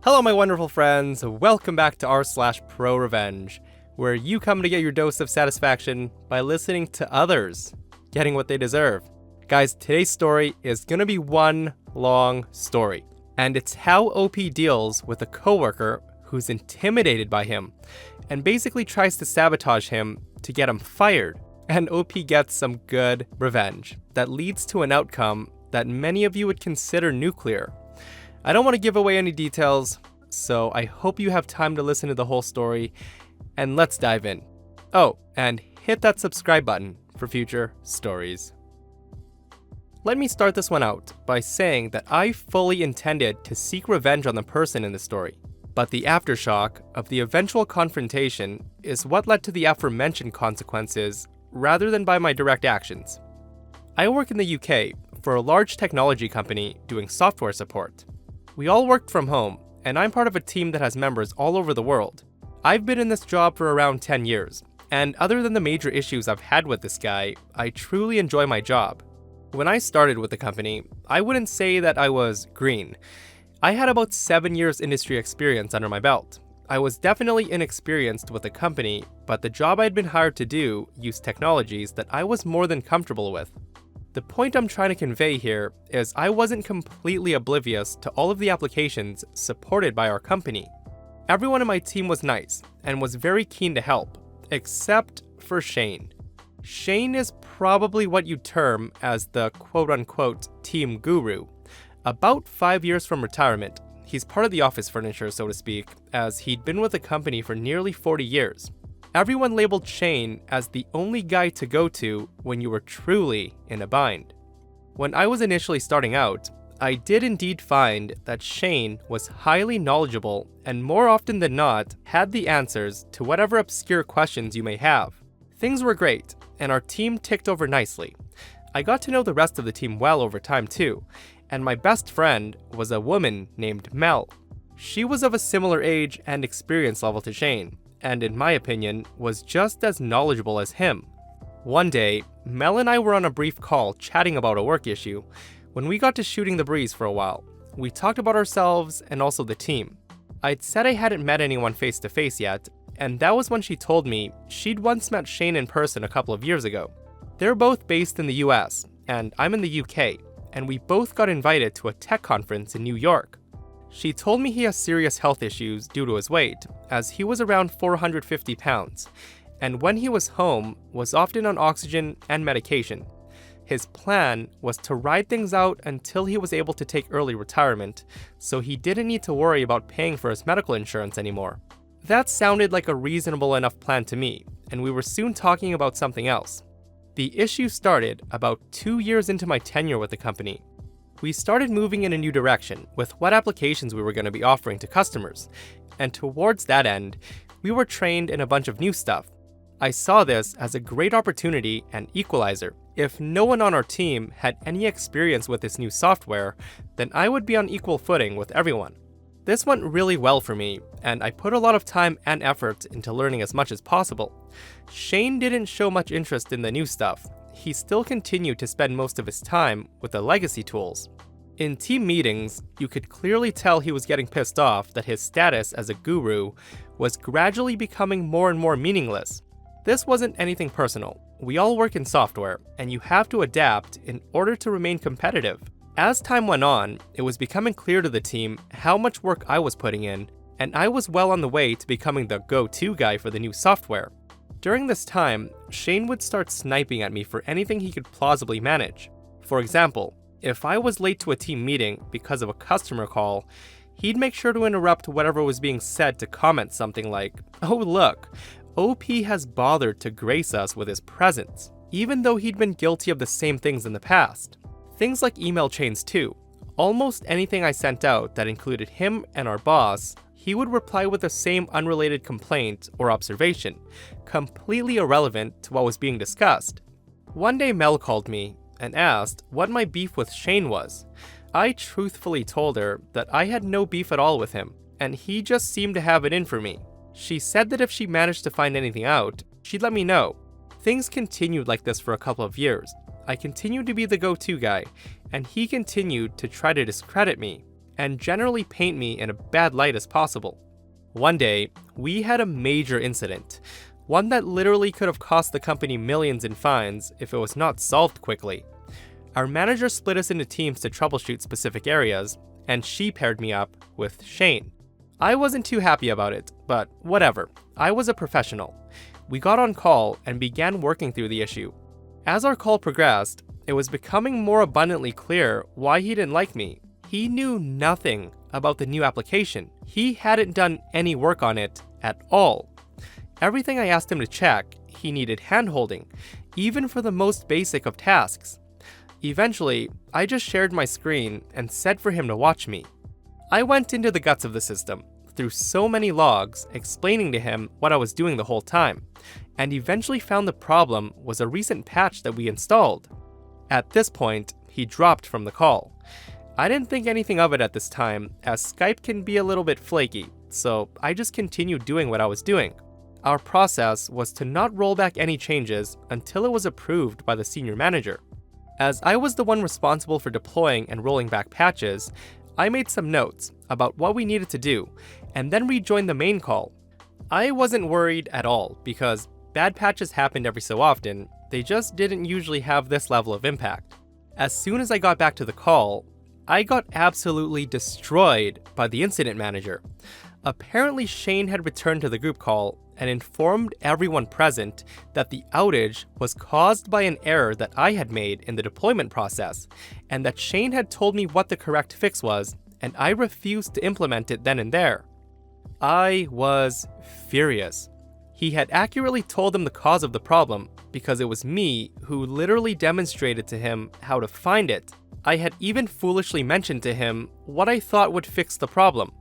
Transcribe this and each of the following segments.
Hello my wonderful friends, welcome back to r/ProRevenge, where you come to get your dose of satisfaction by listening to others, getting what they deserve. Guys, today's story is gonna be one long story, and it's how OP deals with a coworker who's intimidated by him, and basically tries to sabotage him to get him fired, and OP gets some good revenge that leads to an outcome that many of you would consider nuclear. I don't want to give away any details, so I hope you have time to listen to the whole story, and let's dive in. Oh, and hit that subscribe button for future stories. Let me start this one out by saying that I fully intended to seek revenge on the person in the story, but the aftershock of the eventual confrontation is what led to the aforementioned consequences rather than by my direct actions. I work in the UK for a large technology company doing software support. We all worked from home, and I'm part of a team that has members all over the world. I've been in this job for around 10 years, and other than the major issues I've had with this guy, I truly enjoy my job. When I started with the company, I wouldn't say that I was green. I had about 7 years industry experience under my belt. I was definitely inexperienced with the company, but the job I'd been hired to do used technologies that I was more than comfortable with. The point I'm trying to convey here is I wasn't completely oblivious to all of the applications supported by our company. Everyone in my team was nice and was very keen to help, except for Shane. Shane is probably what you'd term as the quote-unquote team guru. About 5 years from retirement, he's part of the office furniture, so to speak, as he'd been with the company for nearly 40 years. Everyone labeled Shane as the only guy to go to when you were truly in a bind. When I was initially starting out, I did indeed find that Shane was highly knowledgeable and more often than not had the answers to whatever obscure questions you may have. Things were great, and our team ticked over nicely. I got to know the rest of the team well over time too, and my best friend was a woman named Mel. She was of a similar age and experience level to Shane, and in my opinion, was just as knowledgeable as him. One day, Mel and I were on a brief call chatting about a work issue when we got to shooting the breeze for a while. We talked about ourselves and also the team. I'd said I hadn't met anyone face to face yet, and that was when she told me she'd once met Shane in person a couple of years ago. They're both based in the US, and I'm in the UK, and we both got invited to a tech conference in New York. She told me he has serious health issues due to his weight, as he was around 450 pounds, and when he was home, was often on oxygen and medication. His plan was to ride things out until he was able to take early retirement, so he didn't need to worry about paying for his medical insurance anymore. That sounded like a reasonable enough plan to me, and we were soon talking about something else. The issue started about 2 years into my tenure with the company. We started moving in a new direction with what applications we were going to be offering to customers, and towards that end, we were trained in a bunch of new stuff. I saw this as a great opportunity and equalizer. If no one on our team had any experience with this new software, then I would be on equal footing with everyone. This went really well for me, and I put a lot of time and effort into learning as much as possible. Shane didn't show much interest in the new stuff. He still continued to spend most of his time with the legacy tools. In team meetings, you could clearly tell he was getting pissed off that his status as a guru was gradually becoming more and more meaningless. This wasn't anything personal. We all work in software, and you have to adapt in order to remain competitive. As time went on, it was becoming clear to the team how much work I was putting in, and I was well on the way to becoming the go-to guy for the new software. During this time, Shane would start sniping at me for anything he could plausibly manage. For example, if I was late to a team meeting because of a customer call, he'd make sure to interrupt whatever was being said to comment something like, "Oh look, OP has bothered to grace us with his presence," even though he'd been guilty of the same things in the past. Things like email chains too. Almost anything I sent out that included him and our boss, he would reply with the same unrelated complaint or observation, completely irrelevant to what was being discussed. One day Mel called me and asked what my beef with Shane was. I truthfully told her that I had no beef at all with him, and he just seemed to have it in for me. She said that if she managed to find anything out, she'd let me know. Things continued like this for a couple of years. I continued to be the go-to guy, and he continued to try to discredit me. and generally paint me in a bad light as possible. One day, we had a major incident, one that literally could have cost the company millions in fines if it was not solved quickly. Our manager split us into teams to troubleshoot specific areas, and she paired me up with Shane. I wasn't too happy about it, but whatever, I was a professional. We got on call and began working through the issue. As our call progressed, it was becoming more abundantly clear why he didn't like me. He knew nothing about the new application. He hadn't done any work on it at all. Everything I asked him to check, he needed hand-holding, even for the most basic of tasks. Eventually, I just shared my screen and said for him to watch me. I went into the guts of the system, through so many logs, explaining to him what I was doing the whole time, and eventually found the problem was a recent patch that we installed. At this point, he dropped from the call. I didn't think anything of it at this time, as Skype can be a little bit flaky, so I just continued doing what I was doing. Our process was to not roll back any changes until it was approved by the senior manager. As I was the one responsible for deploying and rolling back patches, I made some notes about what we needed to do, and then rejoined the main call. I wasn't worried at all, because bad patches happened every so often, they just didn't usually have this level of impact. As soon as I got back to the call, I got absolutely destroyed by the incident manager. Apparently Shane had returned to the group call and informed everyone present that the outage was caused by an error that I had made in the deployment process, and that Shane had told me what the correct fix was, and I refused to implement it then and there. I was furious. He had accurately told them the cause of the problem, because it was me who literally demonstrated to him how to find it. I had even foolishly mentioned to him what I thought would fix the problem.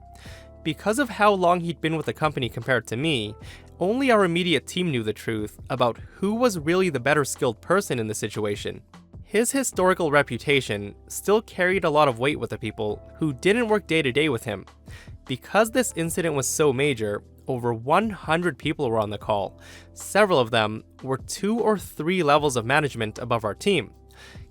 Because of how long he'd been with the company compared to me, only our immediate team knew the truth about who was really the better skilled person in the situation. His historical reputation still carried a lot of weight with the people who didn't work day to day with him. Because this incident was so major, over 100 people were on the call. Several of them were 2 or 3 levels of management above our team.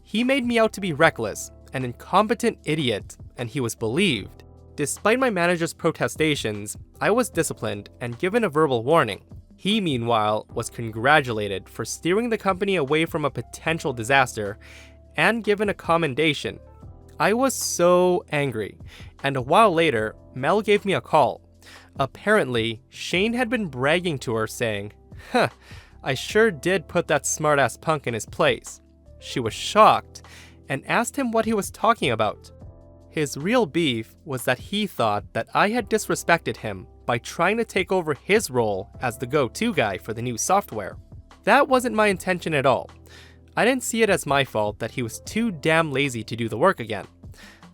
He made me out to be reckless, an incompetent idiot, and he was believed. Despite my manager's protestations, I was disciplined and given a verbal warning. He, meanwhile, was congratulated for steering the company away from a potential disaster and given a commendation. I was so angry, and a while later, Mel gave me a call. Apparently, Shane had been bragging to her saying, I sure did put that smartass punk in his place." She was shocked and asked him what he was talking about. His real beef was that he thought that I had disrespected him by trying to take over his role as the go-to guy for the new software. That wasn't my intention at all. I didn't see it as my fault that he was too damn lazy to do the work again.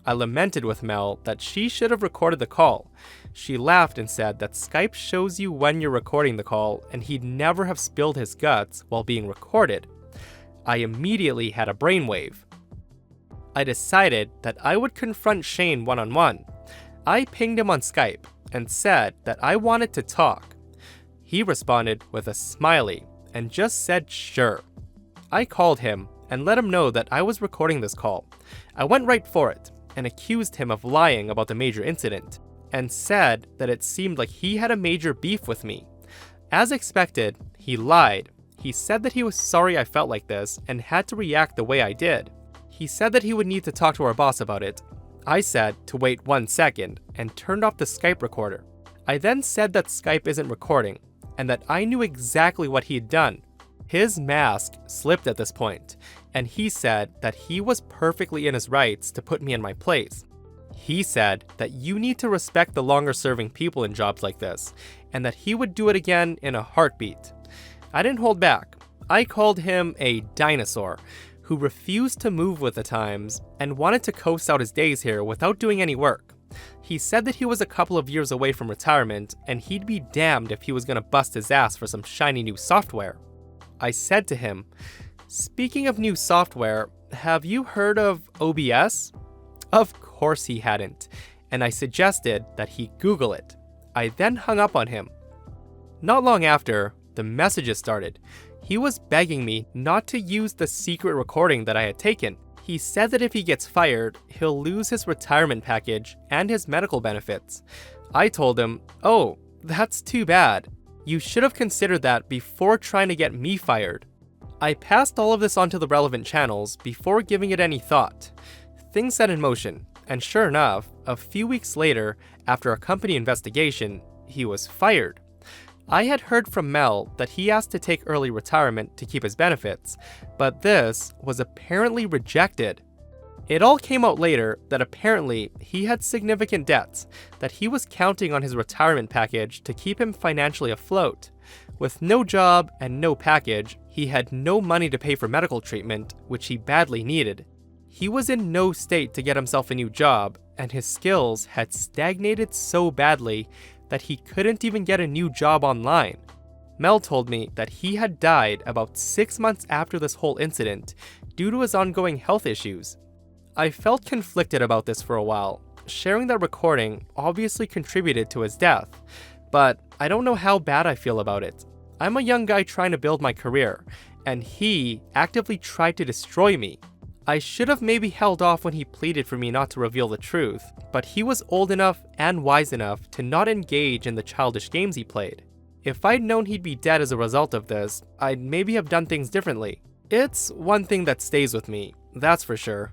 I lamented with Mel that she should have recorded the call. She laughed and said that Skype shows you when you're recording the call and he'd never have spilled his guts while being recorded. I immediately had a brainwave. I decided that I would confront Shane one-on-one. I pinged him on Skype and said that I wanted to talk. He responded with a smiley and just said sure. I called him and let him know that I was recording this call. I went right for it and accused him of lying about the major incident and said that it seemed like he had a major beef with me. As expected, he lied. He said that he was sorry I felt like this and had to react the way I did. He said that he would need to talk to our boss about it. I said to wait 1 second and turned off the Skype recorder. I then said that Skype isn't recording and that I knew exactly what he had done. His mask slipped at this point, and he said that he was perfectly in his rights to put me in my place. He said that you need to respect the longer-serving people in jobs like this, and that he would do it again in a heartbeat. I didn't hold back. I called him a dinosaur who refused to move with the times and wanted to coast out his days here without doing any work. He said that he was a couple of years away from retirement, and he'd be damned if he was gonna bust his ass for some shiny new software. I said to him, "Speaking of new software, have you heard of OBS?" Of course he hadn't, and I suggested that he Google it. I then hung up on him. Not long after, the messages started. He was begging me not to use the secret recording that I had taken. He said that if he gets fired, he'll lose his retirement package and his medical benefits. I told him, "Oh, that's too bad. You should have considered that before trying to get me fired." I passed all of this on to the relevant channels before giving it any thought. Things set in motion, and sure enough, a few weeks later, after a company investigation, he was fired. I had heard from Mel that he asked to take early retirement to keep his benefits, but this was apparently rejected. It all came out later that apparently he had significant debts, that he was counting on his retirement package to keep him financially afloat. With no job and no package, he had no money to pay for medical treatment, which he badly needed. He was in no state to get himself a new job, and his skills had stagnated so badly that he couldn't even get a new job online. Mel told me that he had died about 6 months after this whole incident due to his ongoing health issues. I felt conflicted about this for a while. Sharing that recording obviously contributed to his death, but I don't know how bad I feel about it. I'm a young guy trying to build my career, and he actively tried to destroy me. I should have maybe held off when he pleaded for me not to reveal the truth, but he was old enough and wise enough to not engage in the childish games he played. If I'd known he'd be dead as a result of this, I'd maybe have done things differently. It's one thing that stays with me, that's for sure.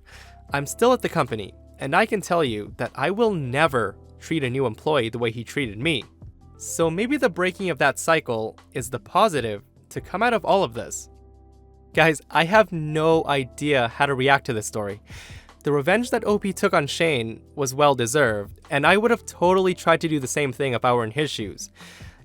I'm still at the company, and I can tell you that I will never treat a new employee the way he treated me. So maybe the breaking of that cycle is the positive to come out of all of this. Guys, I have no idea how to react to this story. The revenge that OP took on Shane was well deserved, and I would have totally tried to do the same thing if I were in his shoes.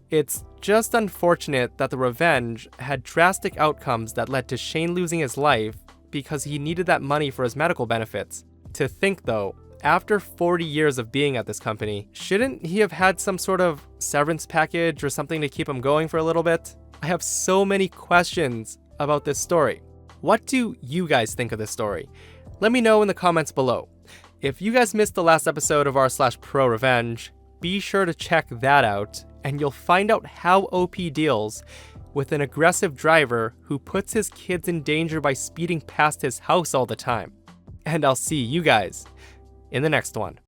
It's just unfortunate that the revenge had drastic outcomes that led to Shane losing his life because he needed that money for his medical benefits. To think though, after 40 years of being at this company, shouldn't he have had some sort of severance package or something to keep him going for a little bit? I have so many questions about this story. What do you guys think of this story? Let me know in the comments below. If you guys missed the last episode of r/ProRevenge, be sure to check that out, and you'll find out how OP deals with an aggressive driver who puts his kids in danger by speeding past his house all the time. And I'll see you guys in the next one.